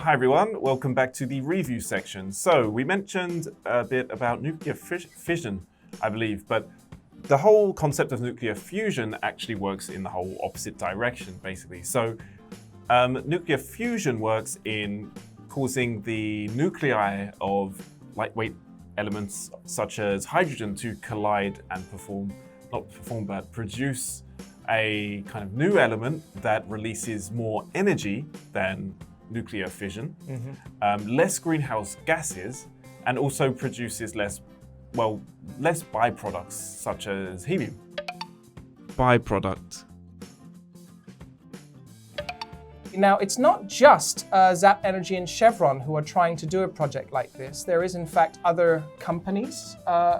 Hi everyone, welcome back to the review section. So we mentioned a bit about nuclear fission, I believe, but the whole concept of nuclear fusion actually works in the whole opposite direction, basically. So nuclear fusion works in causing the nuclei of lightweight elements such as hydrogen to collide and produce a kind of new element that releases more energy than nuclear fission, less greenhouse gases, and also produces less byproducts such as helium. Byproduct. Now, it's not just Zap Energy and Chevron who are trying to do a project like this. There is, in fact, other companies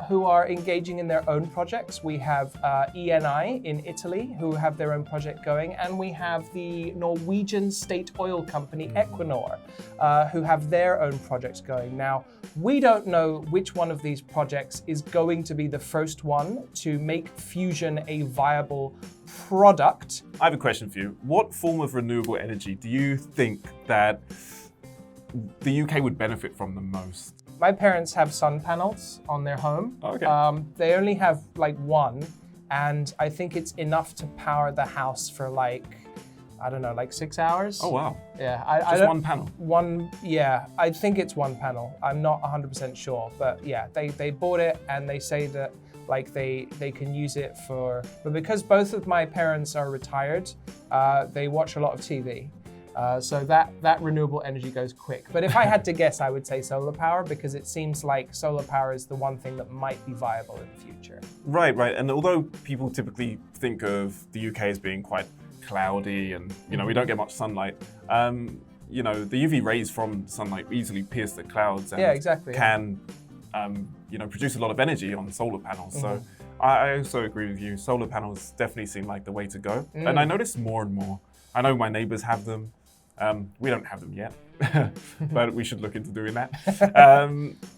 who are engaging in their own projects. We have ENI in Italy who have their own project going, and we have the Norwegian state oil company Equinor who have their own projects going. Now, we don't know which one of these projects is going to be the first one to make fusion a viable product. I have a question for you. What form of renewable energy do you think that the UK would benefit from the most? My parents have sun panels on their home. Okay. They only have like one, and I think it's enough to power the house for like 6 hours. Oh wow. Yeah. Just one panel? Yeah, I think it's one panel. I'm not 100% sure, but yeah, they bought it and they say that like they can use it but because both of my parents are retired, they watch a lot of TV. So that renewable energy goes quick. But if I had to guess, I would say solar power, because it seems like solar power is the one thing that might be viable in the future. Right. And although people typically think of the UK as being quite cloudy and we don't get much sunlight, the UV rays from sunlight easily pierce the clouds and can produce a lot of energy on solar panels. So I also agree with you. Solar panels definitely seem like the way to go. And I notice more and more. I know my neighbors have them. We don't have them yet, but we should look into doing that.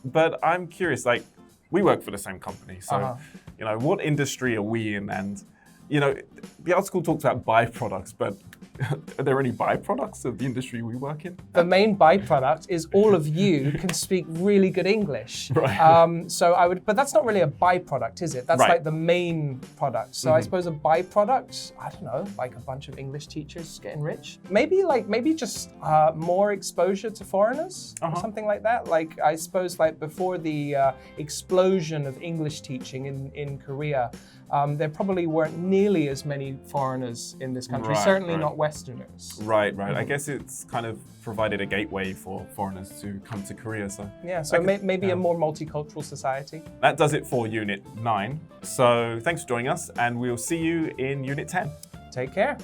But I'm curious, like, we work for the same company. So, what industry are we in? And, the article talks about byproducts, but are there any byproducts of the industry we work in? The main byproduct is all of you can speak really good English. Right. But that's not really a byproduct, is it? That's like the main product. So I suppose a byproduct, I don't know, like a bunch of English teachers getting rich. Maybe just more exposure to foreigners or something like that. Like I suppose like before the explosion of English teaching in Korea, there probably weren't nearly as many foreigners in this country, certainly not Westerners. Right. I guess it's kind of provided a gateway for foreigners to come to Korea. So yeah, so maybe a more multicultural society. That does it for Unit 9. So thanks for joining us, and we'll see you in Unit 10. Take care.